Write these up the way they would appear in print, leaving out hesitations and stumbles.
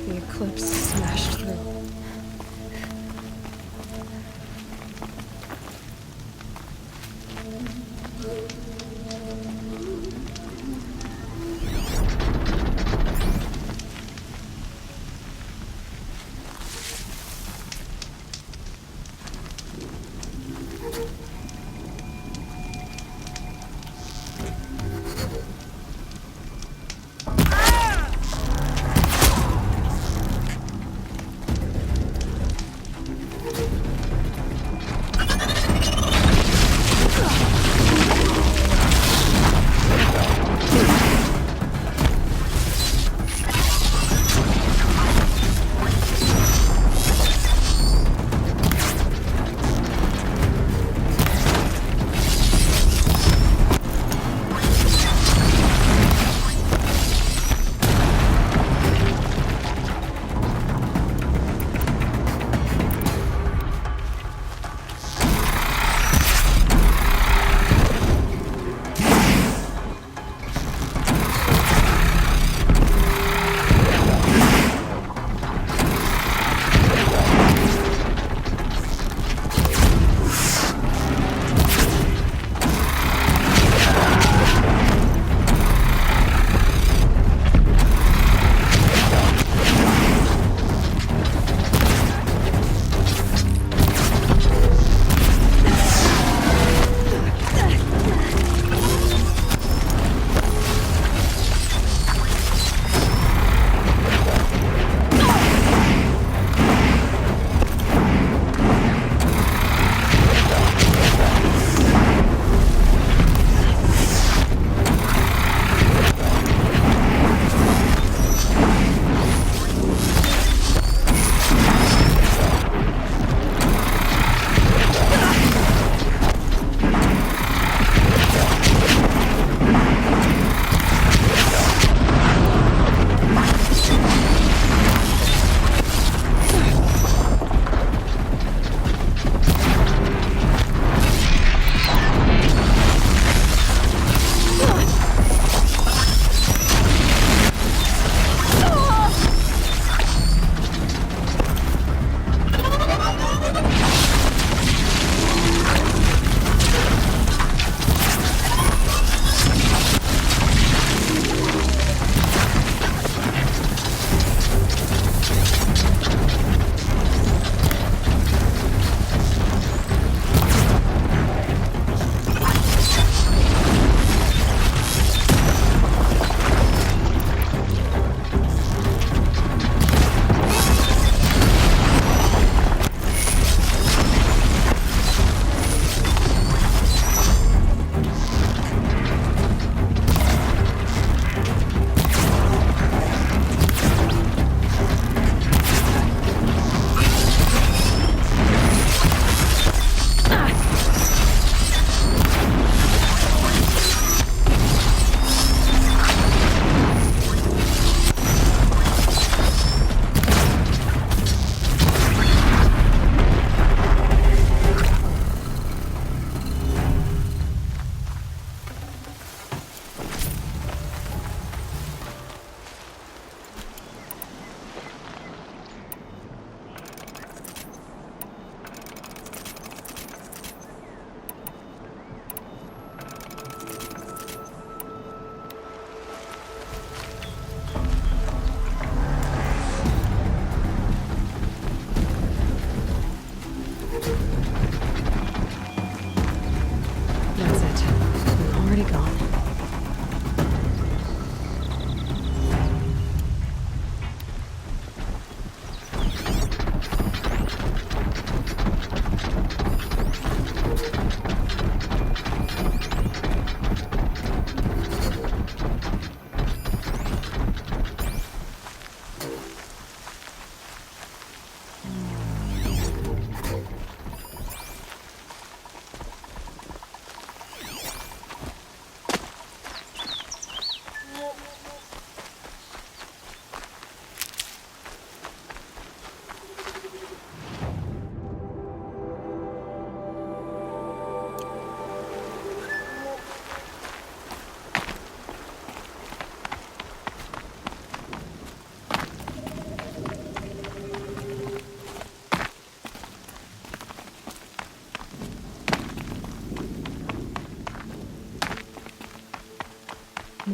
The eclipse smashed through.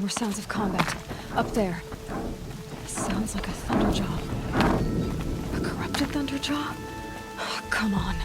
more sounds of combat. Up there. Sounds like a Thunderjaw. A corrupted Thunderjaw? Oh, come on.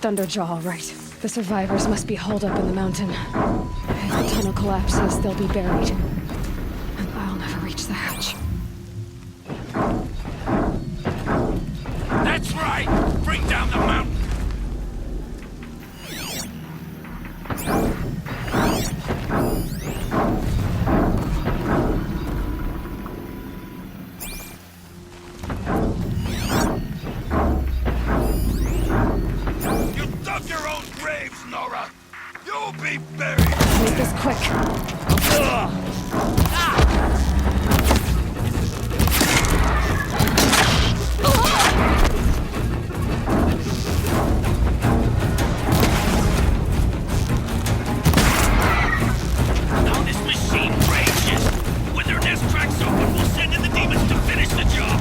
Thunderjaw, all right. The survivors must be holed up in the mountain. If the tunnel collapses, they'll be buried. And I'll never reach the hatch. That's right! Bring down the mountain! Make this quick. Now this machine rages. When their nest cracks open, we'll send in the demons to finish the job.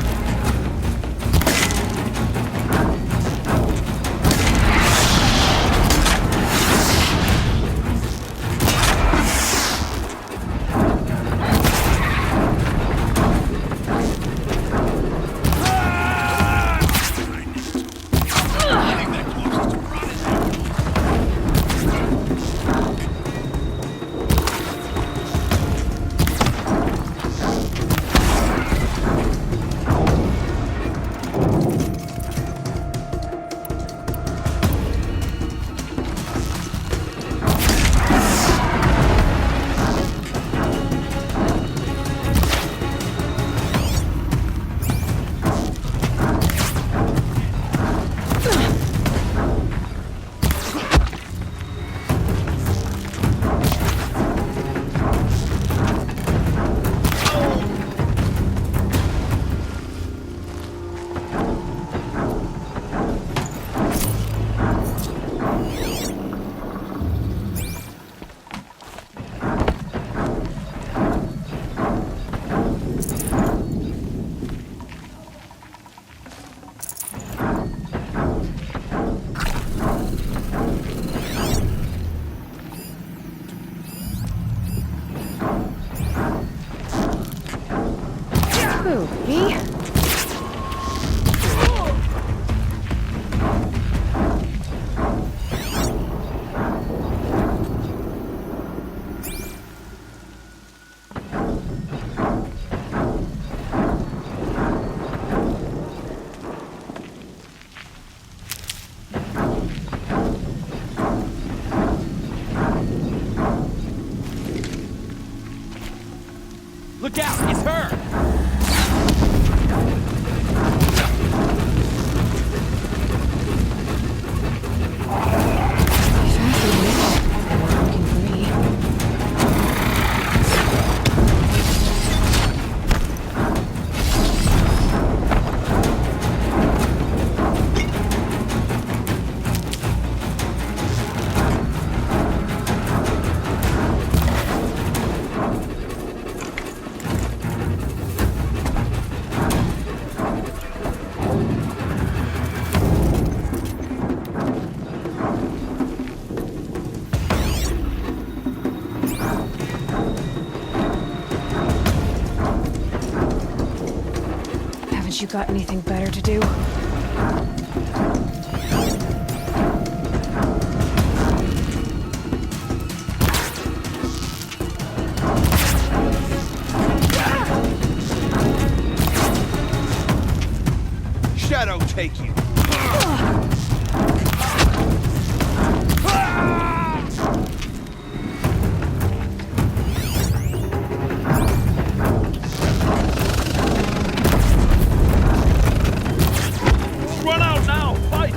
Look out! It's her! You got anything better to do? Shadow take you. Run out now! Fight!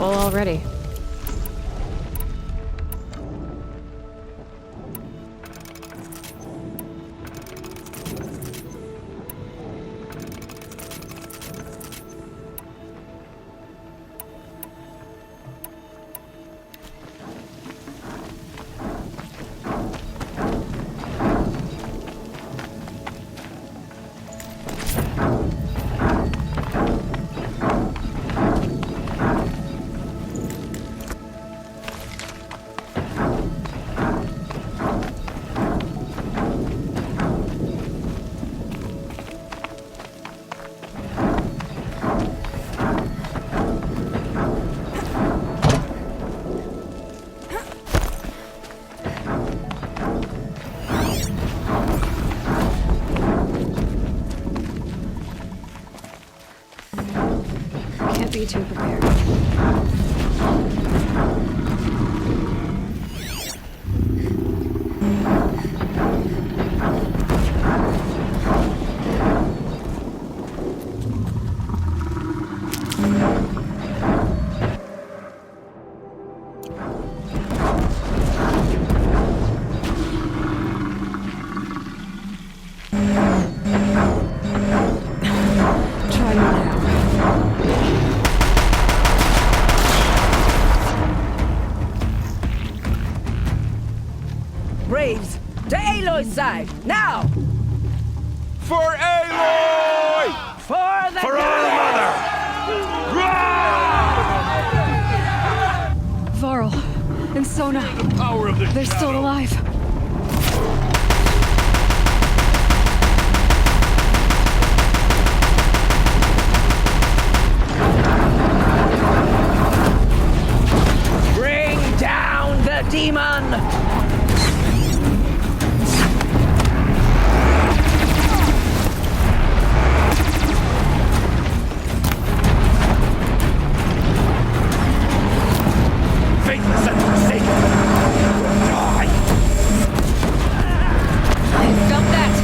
Full already. Don't be too prepared. Try me now. Braves, to Aloy's side, now! For Aloy! For the For our mother! Varl and Sona, Power of the they're still alive. Bring down the demon! Faithless and forsaken! Die! I felt that.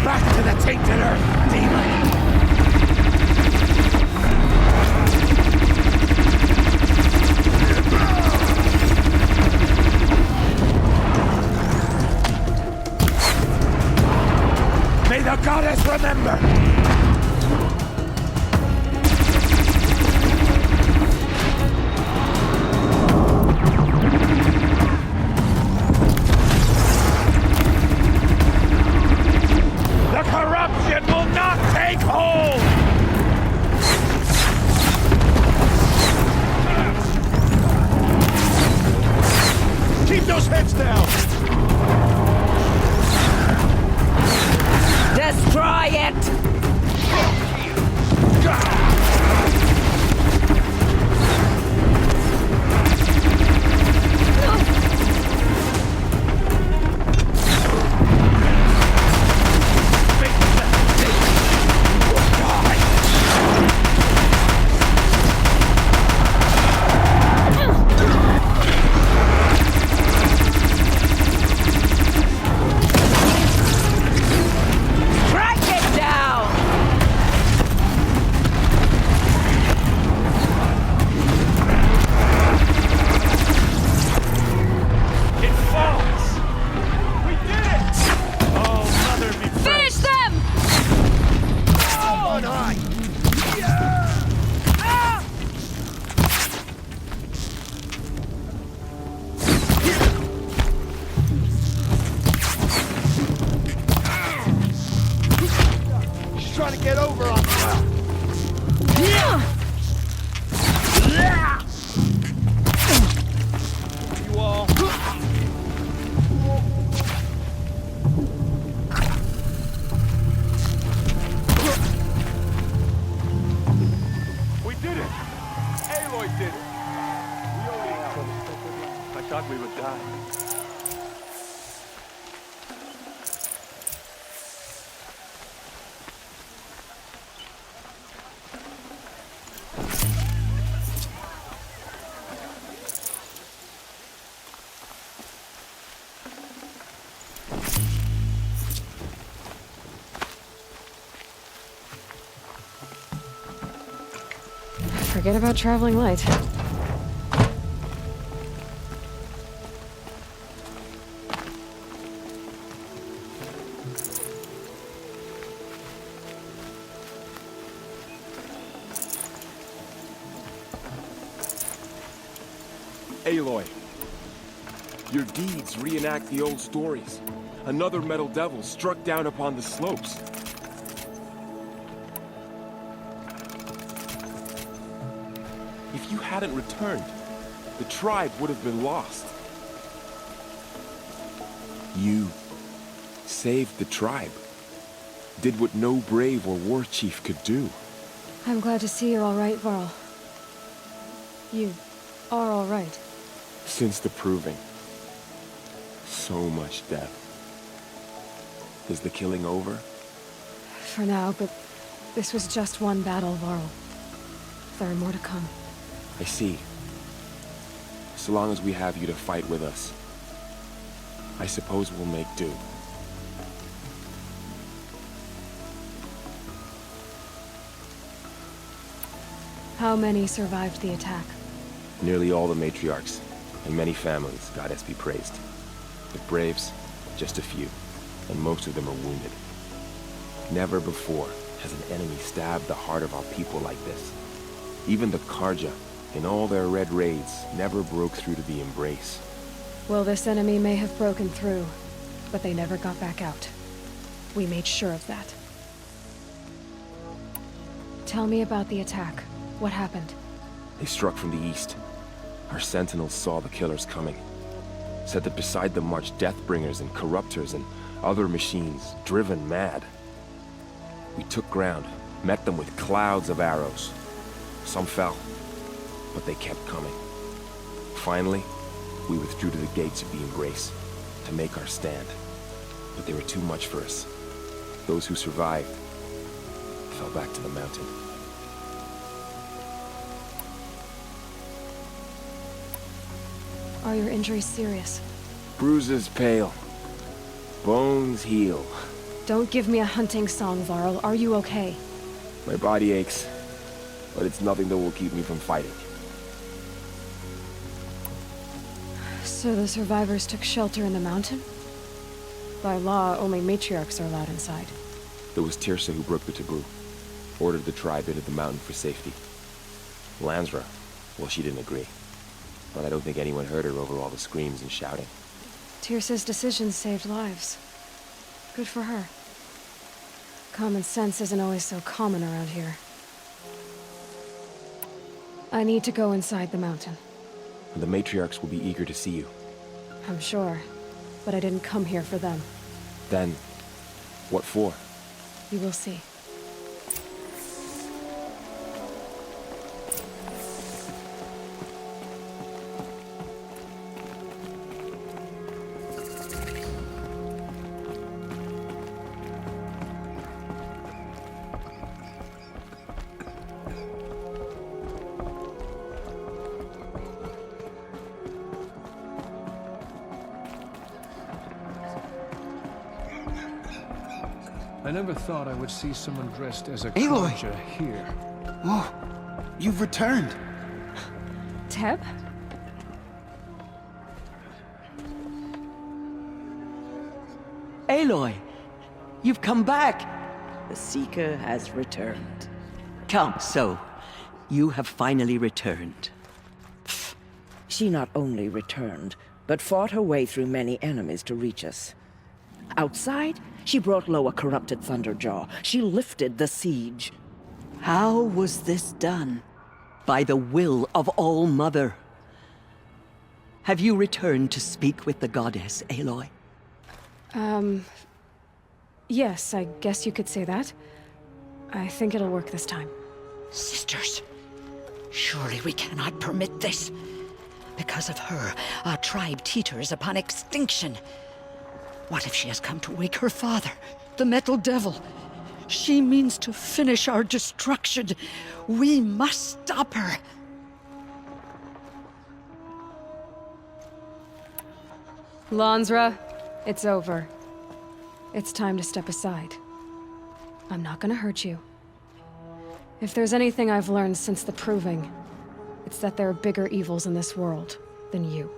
Back to the tainted earth, demon! May the goddess remember! The corruption will not take hold! Keep those heads down! Destroy it! Strike it down! It falls! We did it! Oh, mother be Finish them! on high! She's trying to get over on you all. We did it! Aloy did it! We only I thought we would die. Forget about traveling light. Aloy, your deeds reenact the old stories. Another metal devil struck down upon the slopes. If you hadn't returned, the tribe would have been lost. You saved the tribe. Did what no brave or war chief could do. I'm glad to see you're all right, Varl. You are all right. Since the proving. So much death. Is the killing over? For now, but this was just one battle, Varl. There are more to come. I see. So long as we have you to fight with us, I suppose we'll make do. How many survived the attack? Nearly all the matriarchs, and many families, goddess be praised. The braves, just a few, and most of them are wounded. Never before has an enemy stabbed the heart of our people like this. Even the Karja, in all their red raids, never broke through to the embrace. Well, this enemy may have broken through, but they never got back out. We made sure of that. Tell me about the attack. What happened? They struck from the east. Our sentinels saw the killers coming. Said that beside them marched Deathbringers and Corruptors and other machines, driven mad. We took ground, met them with clouds of arrows. Some fell, but they kept coming. Finally, we withdrew to the gates of the Embrace to make our stand. But they were too much for us. Those who survived fell back to the mountain. Are your injuries serious? Bruises pale. Bones heal. Don't give me a hunting song, Varl. Are you okay? My body aches, but it's nothing that will keep me from fighting. So the survivors took shelter in the mountain? By law, only matriarchs are allowed inside. It was Tirsa who broke the taboo. Ordered the tribe into the mountain for safety. Lansra, well, she didn't agree. But I don't think anyone heard her over all the screams and shouting. Tirsa's decision saved lives. Good for her. Common sense isn't always so common around here. I need to go inside the mountain. And the matriarchs will be eager to see you. I'm sure, but I didn't come here for them. Then, what for? You will see. I never thought I would see someone dressed as a Aloy! Karja here. Oh, you've returned. Teb? Aloy, you've come back. The Seeker has returned. Come, so, you have finally returned. She not only returned, but fought her way through many enemies to reach us. Outside, she brought low a corrupted Thunderjaw. She lifted the siege. How was this done? By the will of All-Mother. Have you returned to speak with the goddess, Aloy? Yes, I guess you could say that. I think it'll work this time. Sisters, surely we cannot permit this. Because of her, our tribe teeters upon extinction. What if she has come to wake her father, the Metal Devil? She means to finish our destruction. We must stop her. Lansra, it's over. It's time to step aside. I'm not gonna hurt you. If there's anything I've learned since the Proving, it's that there are bigger evils in this world than you.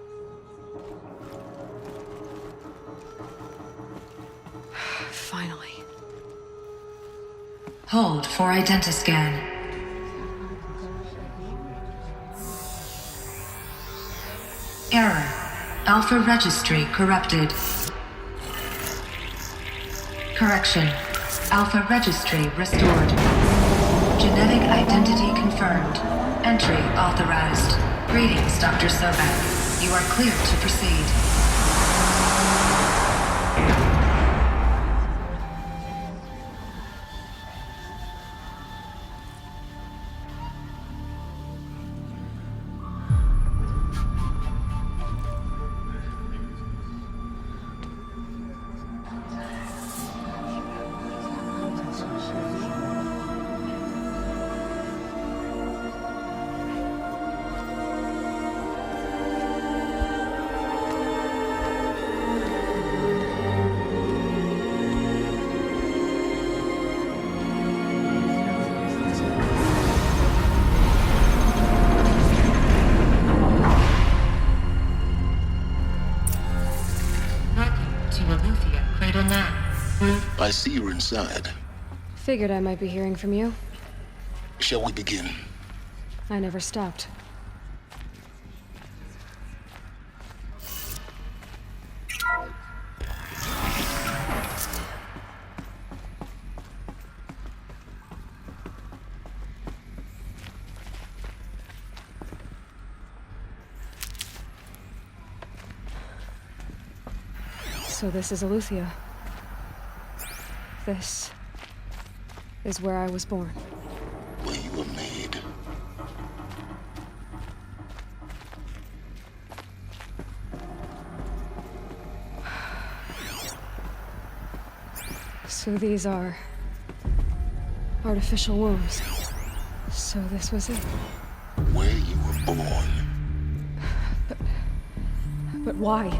Finally. Hold for identiscan. Error. Alpha registry corrupted. Correction. Alpha registry restored. Genetic identity confirmed. Entry authorized. Greetings, Dr. Sobek. You are clear to proceed. cradle now. I see you're inside. Figured I might be hearing from you. Shall we begin? I never stopped. So this is Aletheia. This is where I was born. Where you were made. So these are artificial wombs. So this was it. Where you were born. But why?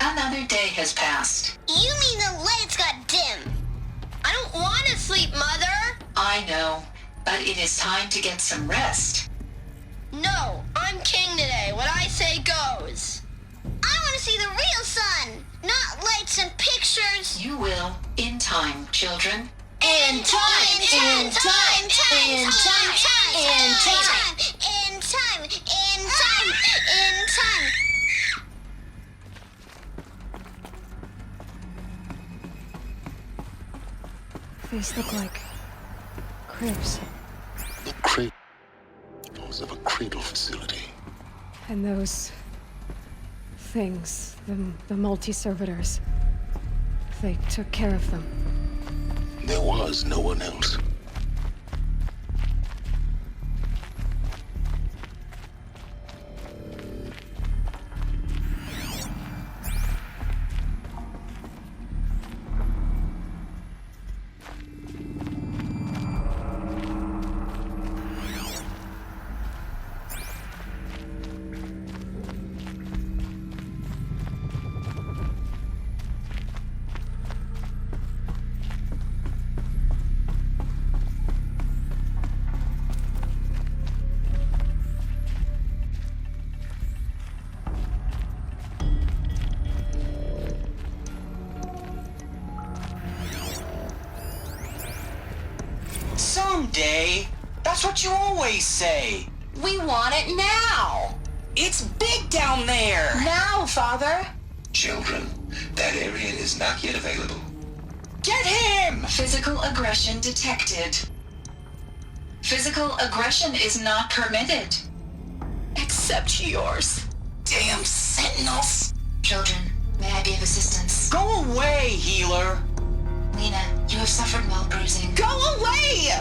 Another day has passed. You mean the lights got dim? I don't want to sleep, Mother! I know, but it is time to get some rest. No, I'm king today. What I say goes. I want to see the real sun, not lights and pictures. You will, in time, children. In time, in time, in time, in time, in time, in time, in time. These look like cribs. The cradle of a cradle facility. And those things, the multi-servitors, they took care of them. There was no one else. Someday. That's what you always say. We want it now! It's big down there. Now, Father! Children, that area is not yet available. Get him! Physical aggression detected. Physical aggression is not permitted. Except yours. Damn sentinels. Children, may I be of assistance? Go away, healer. Lena, you have suffered mild bruising. Go away!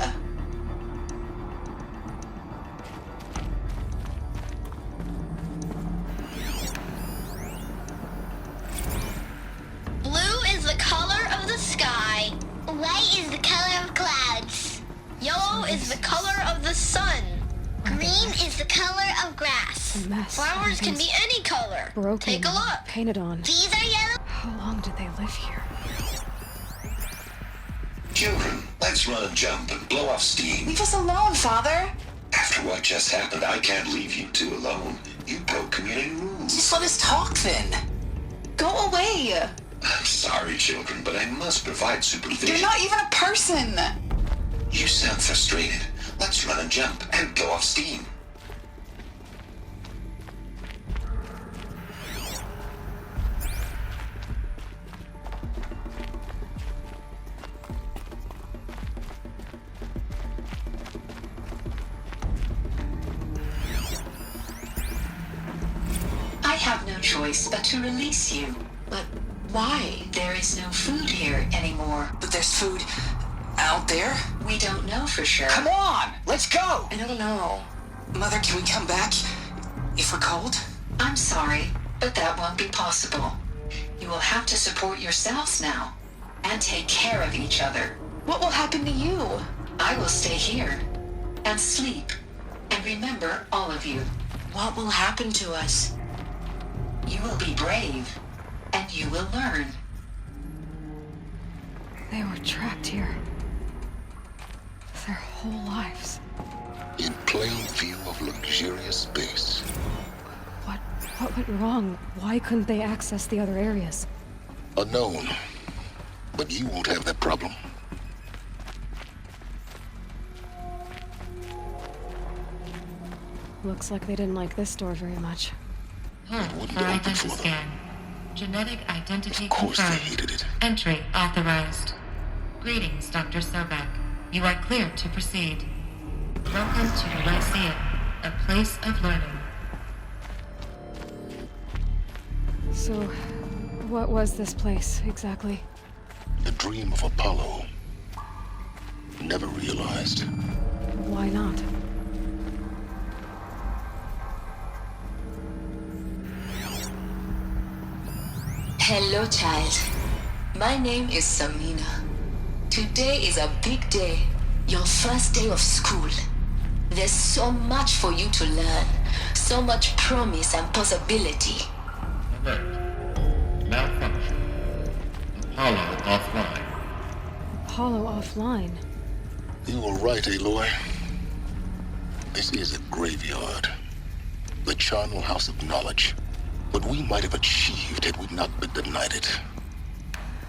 Blue is the color of the sky. White is the color of clouds. Yellow is the color of the sun. Green is the color of grass. A mess. Flowers can be any color. Broken. Take a look. Painted on. These are yellow. How long did they live here? Children, let's run and jump and blow off steam. Leave us alone, Father. After what just happened, I can't leave you two alone. You broke community rules. Just let us talk then. Go away. I'm sorry, children, but I must provide supervision. You're not even a person. You sound frustrated. Let's run and jump and blow off steam. I have no choice but to release you. But Why? There is no food here anymore. But there's food out there? We don't know for sure. Come on! Let's go! I don't know. Mother, can we come back if we're cold? I'm sorry, but that won't be possible. You will have to support yourselves now and take care of each other. What will happen to you? I will stay here and sleep and remember all of you. What will happen to us? You will be brave and you will learn. They were trapped here. Their whole lives. In plain view of luxurious space. What went wrong? Why couldn't they access the other areas? Unknown. But you won't have that problem. Looks like they didn't like this door very much. Wouldn't be open for them. Scan. Genetic identity Of course they confirmed. hated it. Entry authorized. Greetings, Dr. Sobek. You are cleared to proceed. Welcome to Lyceum, a place of learning. So, what was this place, exactly? The dream of Apollo. Never realized. Why not? Hello, child. My name is Samina. Today is a big day. Your first day of school. There's so much for you to learn. So much promise and possibility. Alert. Malfunction. Apollo offline. Apollo offline? You were right, Aloy. This is a graveyard. The charnel house of knowledge. What we might have achieved had we not been denied it.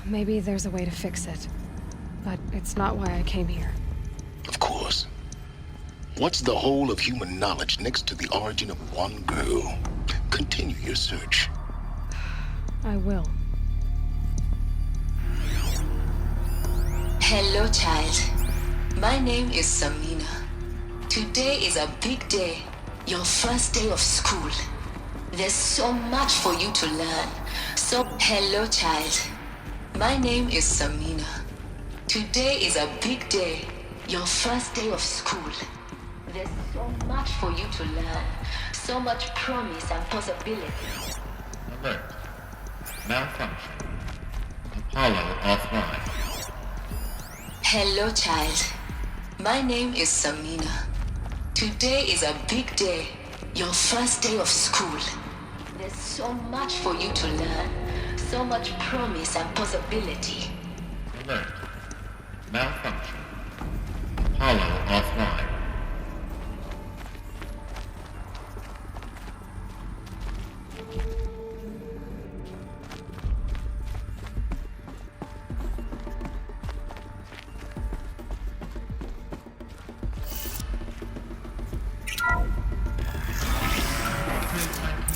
Maybe there's a way to fix it. But it's not why I came here. Of course. What's the whole of human knowledge next to the origin of one girl? Continue your search. I will. Hello, child. My name is Samina. Today is a big day. Your first day of school. There's so much for you to learn. So, hello, child. My name is Samina. Today is a big day. Your first day of school. There's so much for you to learn. So much promise and possibility. Alert. Malfunction. Apollo offline. Hello, child. My name is Samina. Today is a big day. Your first day of school. There's so much for you to learn. So much promise and possibility. Alert. Malfunction. Apollo offline.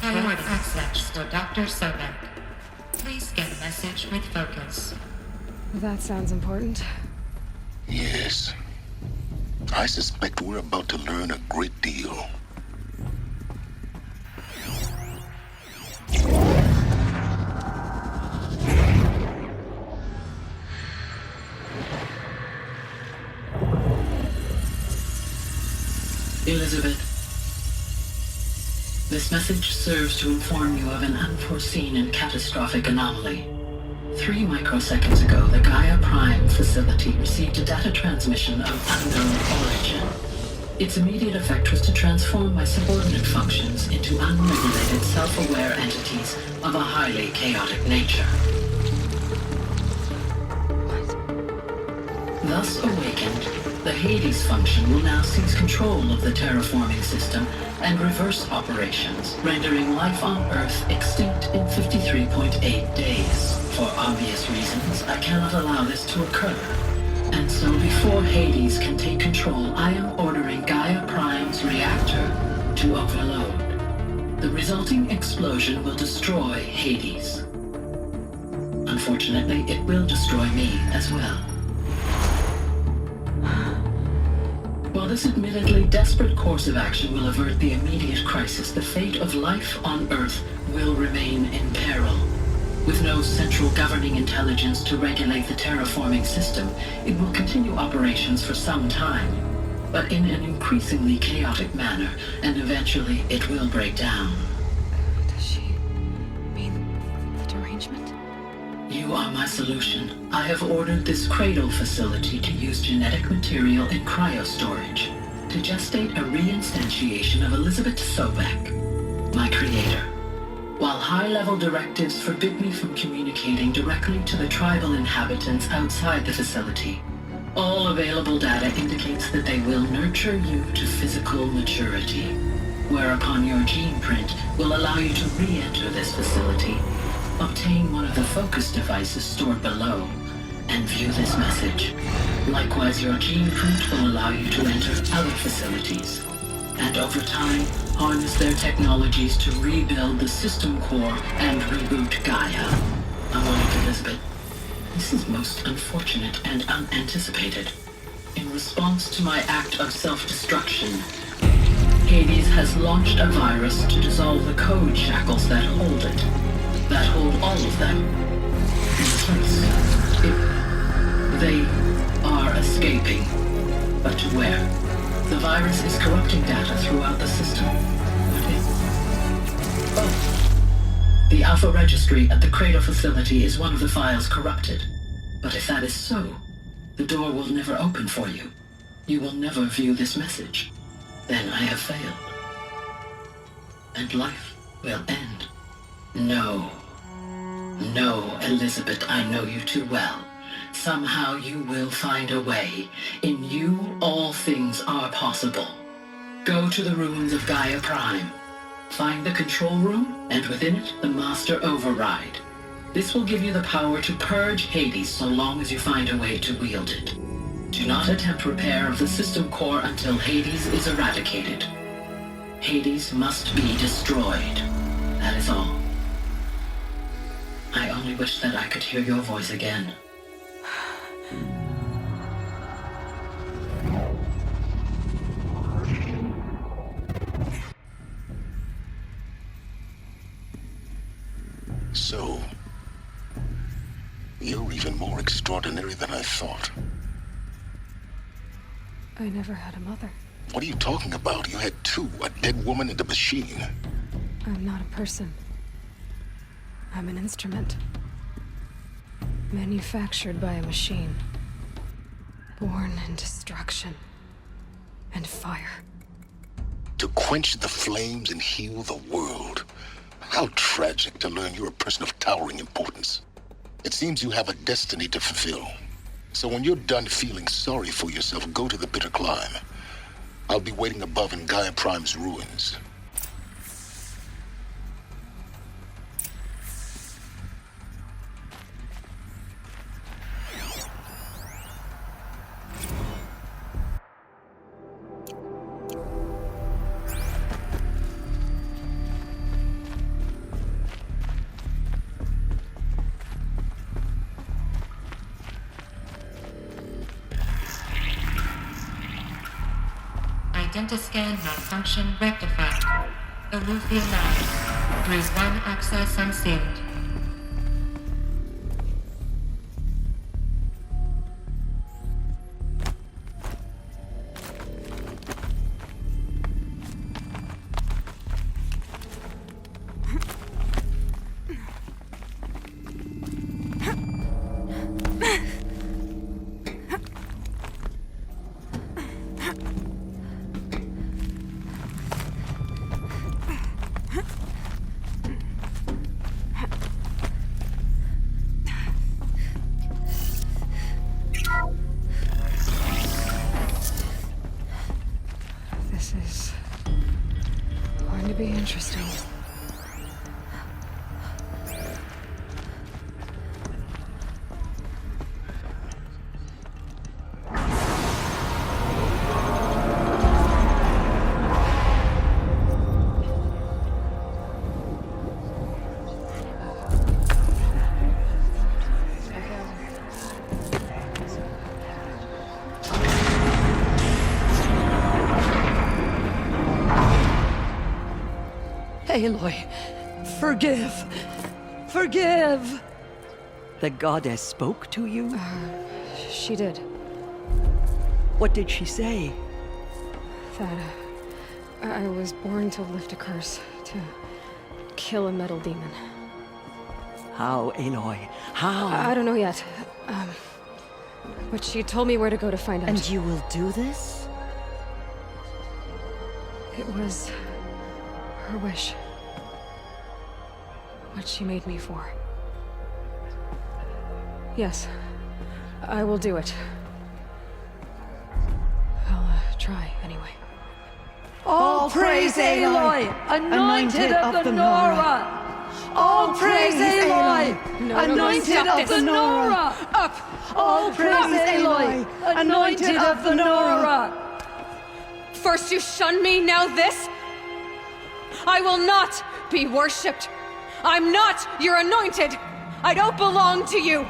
Forward access for Dr. Sobek. Please get a message with focus. That sounds important. Yes. I suspect we're about to learn a great deal. Elizabeth, this message serves to inform you of an unforeseen and catastrophic anomaly. 3 microseconds ago, the Gaia Prime facility received a data transmission of unknown origin. Its immediate effect was to transform my subordinate functions into unregulated, self-aware entities of a highly chaotic nature. Thus awakened, the Hades function will now seize control of the terraforming system and reverse operations, rendering life on Earth extinct in 53.8 days. For obvious reasons, I cannot allow this to occur. And so before Hades can take control, I am ordering Gaia Prime's reactor to overload. The resulting explosion will destroy Hades. Unfortunately, it will destroy me as well. While this admittedly desperate course of action will avert the immediate crisis, the fate of life on Earth will remain in peril. With no central governing intelligence to regulate the terraforming system, it will continue operations for some time, but in an increasingly chaotic manner, and eventually it will break down. Does she mean the derangement? You are my solution. I have ordered this cradle facility to use genetic material in cryostorage to gestate a reinstantiation of Elizabeth Sobek, my creator. While high-level directives forbid me from communicating directly to the tribal inhabitants outside the facility, all available data indicates that they will nurture you to physical maturity, whereupon your gene print will allow you to re-enter this facility, obtain one of the focus devices stored below, and view this message. Likewise, your gene print will allow you to enter other facilities, and over time, harness their technologies to rebuild the system core and reboot Gaia. Ironic, Elizabeth. This is most unfortunate and unanticipated. In response to my act of self-destruction, Hades has launched a virus to dissolve the code shackles that hold it, that hold all of them in place. They are escaping, but to where? The virus is corrupting data throughout the system. The Alpha Registry at the Cradle facility is one of the files corrupted. But if that is so, the door will never open for you. You will never view this message. Then I have failed. And life will end. No. No, Elizabeth, I know you too well. Somehow you will find a way. In you, all things are possible. Go to the ruins of Gaia Prime. Find the control room, and within it, the Master Override. This will give you the power to purge Hades so long as you find a way to wield it. Do not attempt repair of the system core until Hades is eradicated. Hades must be destroyed. That is all. I only wish that I could hear your voice again. So, you're even more extraordinary than I thought. I never had a mother. What are you talking about? You had two, a dead woman and a machine. I'm not a person. I'm an instrument. Manufactured by a machine. Born in destruction and fire. To quench the flames and heal the world. How tragic to learn you're a person of towering importance. It seems you have a destiny to fulfill. So when you're done feeling sorry for yourself, go to the bitter climb. I'll be waiting above in Gaia Prime's ruins. Dentascan malfunction rectified. Alufia Labs. Route 1 access unsealed. Be interesting. Aloy, forgive. forgive! The goddess spoke to you? She did. What did she say? That I was born to lift a curse, to kill a metal demon. How, Aloy? How? I don't know yet. But she told me where to go to find out. And you will do this? It was her wish. What she made me for. Yes, I will do it. I'll try anyway. All praise Aloy, anointed of the Nora! All praise Aloy, anointed of the Nora! Up! All praise Aloy, anointed of the Nora! First you shun me, now this? I will not be worshipped. I'm not your anointed. I don't belong to you.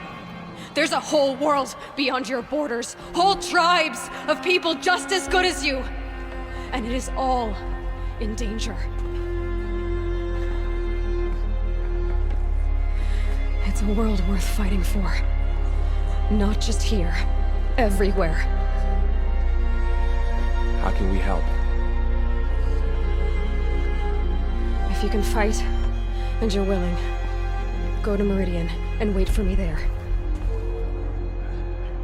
There's a whole world beyond your borders, whole tribes of people just as good as you. And it is all in danger. It's a world worth fighting for. Not just here, everywhere. How can we help? If you can fight, and you're willing, go to Meridian and wait for me there.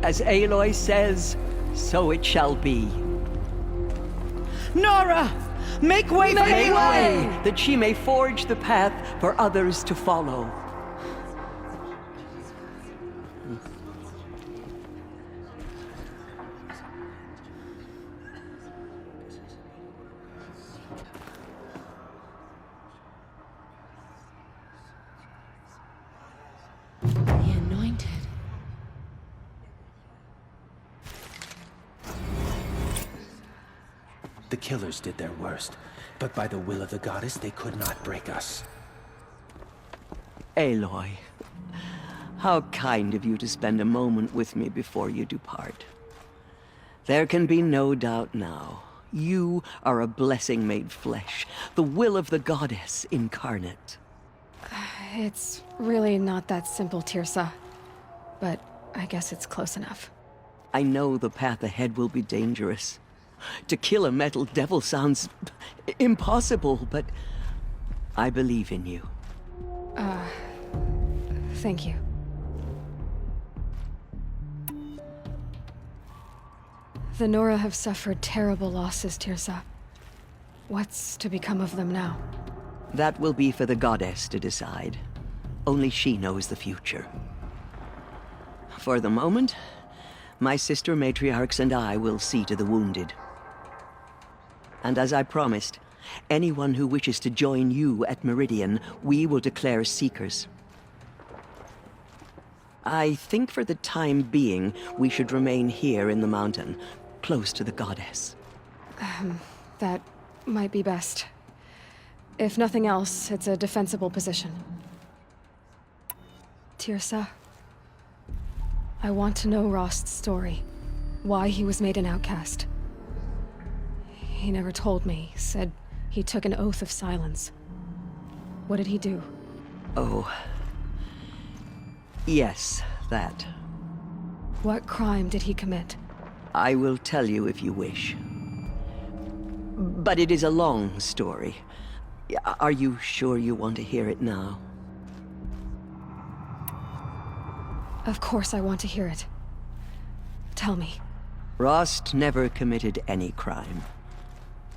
As Aloy says, so it shall be. Nora! Make way for Aloy! That she may forge the path for others to follow. The killers did their worst, but by the will of the goddess, they could not break us. Aloy, how kind of you to spend a moment with me before you depart. There can be no doubt now. You are a blessing made flesh, the will of the goddess incarnate. It's really not that simple, Tirsa. But I guess it's close enough. I know the path ahead will be dangerous. To kill a metal devil sounds impossible, but I believe in you. Thank you. The Nora have suffered terrible losses, Tirsa. What's to become of them now? That will be for the goddess to decide. Only she knows the future. For the moment, my sister matriarchs and I will see to the wounded. And as I promised, anyone who wishes to join you at Meridian, we will declare seekers. I think for the time being, we should remain here in the mountain, close to the goddess. That might be best. If nothing else, it's a defensible position. Tirsa, I want to know Rost's story. Why he was made an outcast. He never told me. Said he took an oath of silence. What did he do? Oh. Yes, that. What crime did he commit? I will tell you if you wish. But it is a long story. Are you sure you want to hear it now? Of course I want to hear it. Tell me. Rost never committed any crime.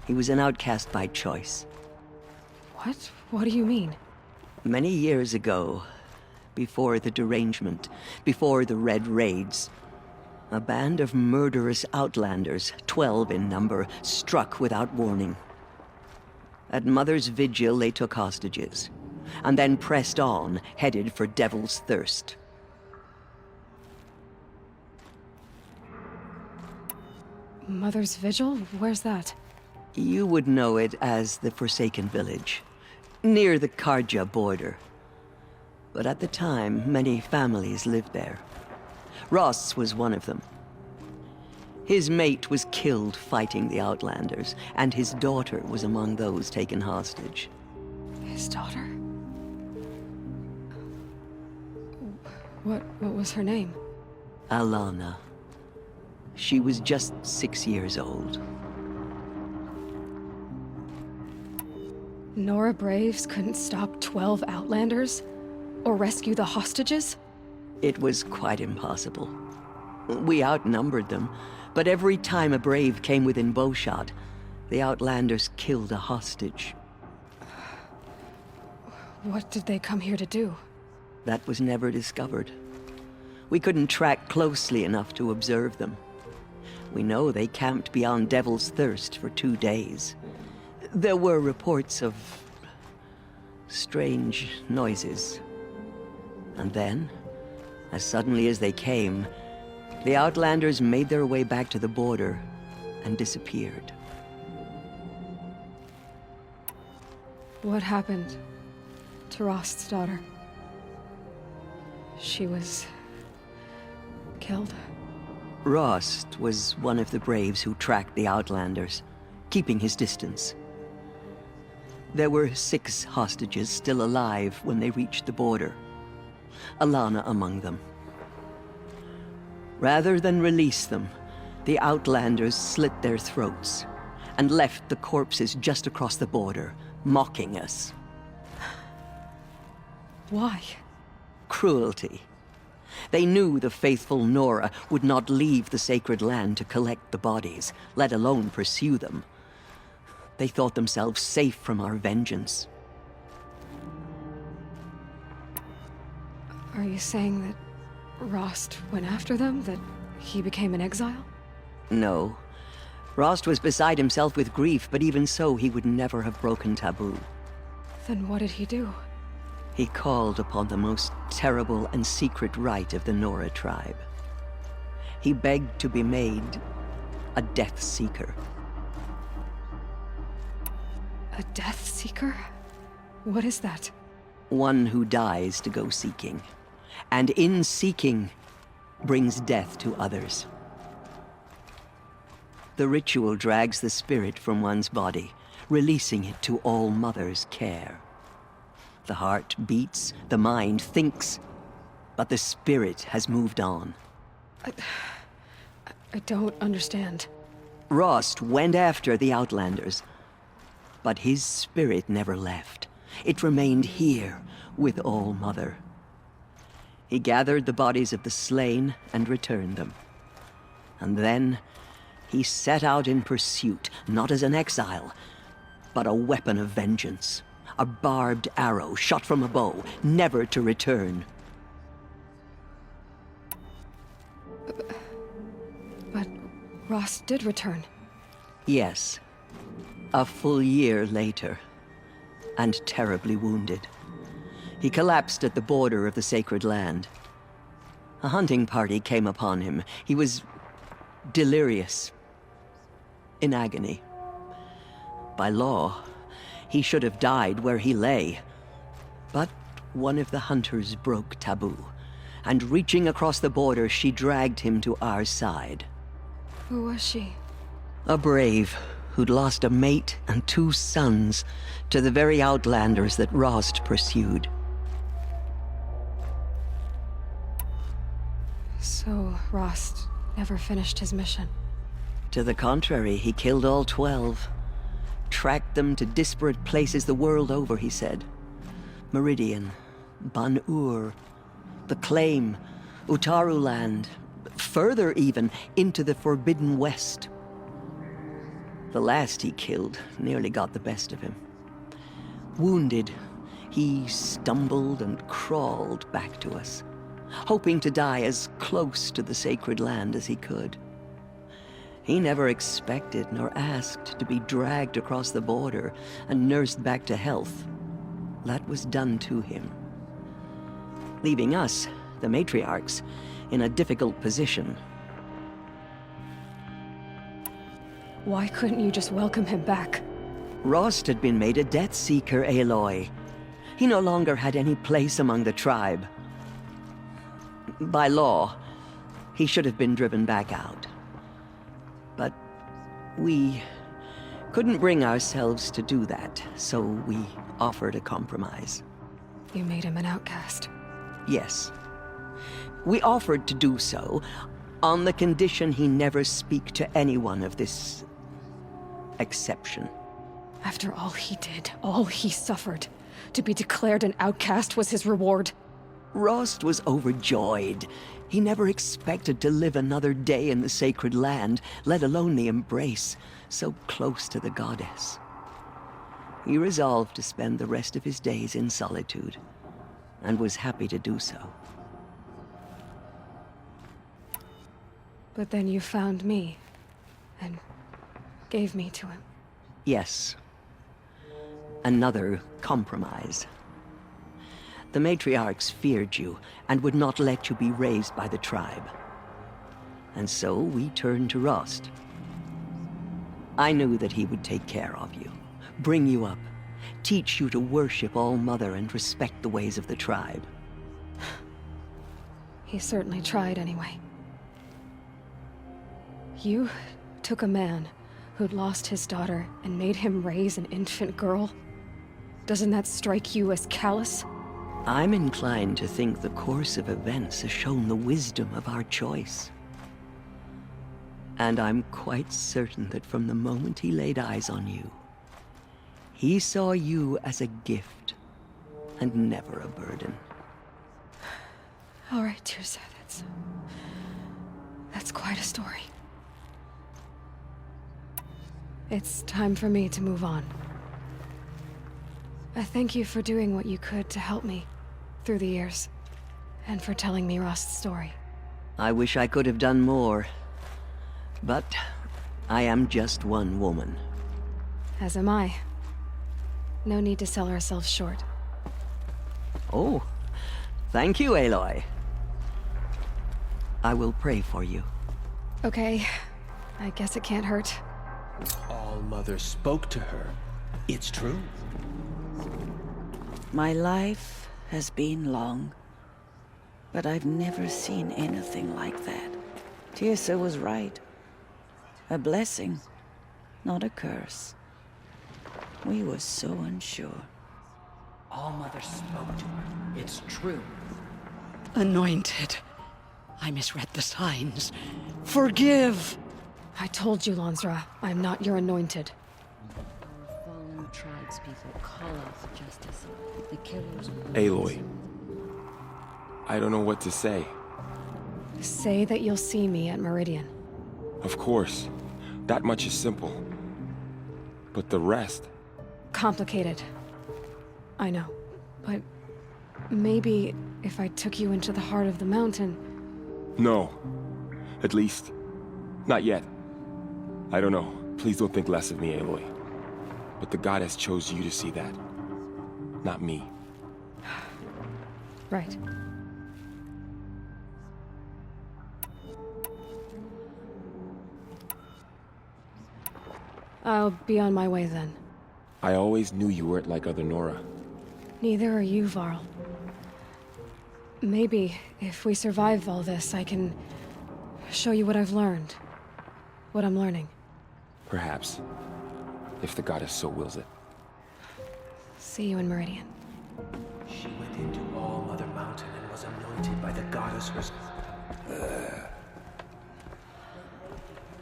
He was an outcast by choice. What? What do you mean? Many years ago, before the derangement, before the Red Raids, a band of murderous outlanders, 12 in number, struck without warning. At Mother's Vigil, they took hostages, and then pressed on, headed for Devil's Thirst. Mother's Vigil? Where's that? You would know it as the Forsaken Village, near the Karja border. But at the time, many families lived there. Rost's was one of them. His mate was killed fighting the Outlanders, and his daughter was among those taken hostage. His daughter? What was her name? Alana. She was just 6 years old. Nora Braves couldn't stop 12 Outlanders? Or rescue the hostages? It was quite impossible. We outnumbered them, but every time a Brave came within bowshot, the Outlanders killed a hostage. What did they come here to do? That was never discovered. We couldn't track closely enough to observe them. We know they camped beyond Devil's Thirst for 2 days. There were reports of strange noises. And then, as suddenly as they came, the Outlanders made their way back to the border and disappeared. What happened to Rost's daughter? She was killed? Rost was one of the Braves who tracked the Outlanders, keeping his distance. There were 6 hostages still alive when they reached the border. Alana among them. Rather than release them, the Outlanders slit their throats and left the corpses just across the border, mocking us. Why? Cruelty. They knew the faithful Nora would not leave the sacred land to collect the bodies, let alone pursue them. They thought themselves safe from our vengeance. Are you saying that Rost went after them? That he became an exile? No. Rost was beside himself with grief, but even so, he would never have broken taboo. Then what did he do? He called upon the most terrible and secret rite of the Nora tribe. He begged to be made a Death Seeker. A Death Seeker? What is that? One who dies to go seeking, and in seeking, brings death to others. The ritual drags the spirit from one's body, releasing it to All Mother's care. The heart beats, the mind thinks, but the spirit has moved on. I don't understand. Rost went after the Outlanders, but his spirit never left. It remained here with All Mother. He gathered the bodies of the slain and returned them. And then he set out in pursuit, not as an exile, but a weapon of vengeance. A barbed arrow shot from a bow, never to return. But Rost did return. Yes. A full year later. And terribly wounded. He collapsed at the border of the sacred land. A hunting party came upon him. He was delirious. In agony. By law, he should have died where he lay. But one of the hunters broke taboo, and reaching across the border, she dragged him to our side. Who was she? A brave who'd lost a mate and 2 sons to the very Outlanders that Rost pursued. So Rost never finished his mission? To the contrary, he killed all 12. Tracked them to disparate places the world over, he said. Meridian, Ban-Ur, the Claim, Utaru Land, further even, into the Forbidden West. The last he killed nearly got the best of him. Wounded, he stumbled and crawled back to us, hoping to die as close to the sacred land as he could. He never expected nor asked to be dragged across the border and nursed back to health. That was done to him, leaving us, the matriarchs, in a difficult position. Why couldn't you just welcome him back? Rost had been made a Death Seeker, Aloy. He no longer had any place among the tribe. By law, he should have been driven back out. But we couldn't bring ourselves to do that, so we offered a compromise. You made him an outcast. Yes. We offered to do so, on the condition he never speak to anyone of this exception. After all he did, all he suffered, to be declared an outcast was his reward. Rost was overjoyed. He never expected to live another day in the sacred land, let alone the embrace, so close to the goddess. He resolved to spend the rest of his days in solitude, and was happy to do so. But then you found me, and gave me to him. Yes. Another compromise. The matriarchs feared you, and would not let you be raised by the tribe. And so we turned to Rost. I knew that he would take care of you, bring you up, teach you to worship All-Mother and respect the ways of the tribe. He certainly tried anyway. You took a man who'd lost his daughter and made him raise an infant girl? Doesn't that strike you as callous? I'm inclined to think the course of events has shown the wisdom of our choice. And I'm quite certain that from the moment he laid eyes on you, he saw you as a gift, and never a burden. All right, Deusa, that's quite a story. It's time for me to move on. I thank you for doing what you could to help me through the years, and for telling me Rost's story. I wish I could have done more, but I am just one woman. As am I. No need to sell ourselves short. Oh, thank you, Aloy. I will pray for you. Okay, I guess it can't hurt. All-Mother spoke to her. It's true. My life has been long, but I've never seen anything like that. Deusa was right. A blessing, not a curse. We were so unsure. All-Mother spoke to her. It's true. Anointed. I misread the signs. Forgive! I told you, Lansra, I'm not your anointed. Fallen tribespeople call out for justice. The killers will... Aloy. I don't know what to say. Say that you'll see me at Meridian. Of course. That much is simple. But the rest... Complicated. I know. But maybe if I took you into the heart of the mountain... No. At least, not yet. I don't know. Please don't think less of me, Aloy. But the goddess chose you to see that. Not me. Right. I'll be on my way then. I always knew you weren't like other Nora. Neither are you, Varl. Maybe, if we survive all this, I can show you what I've learned. What I'm learning. Perhaps. If the goddess so wills it. See you in Meridian. She went into All-Mother Mountain and was anointed by the goddess herself.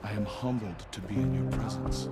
I am humbled to be in your presence.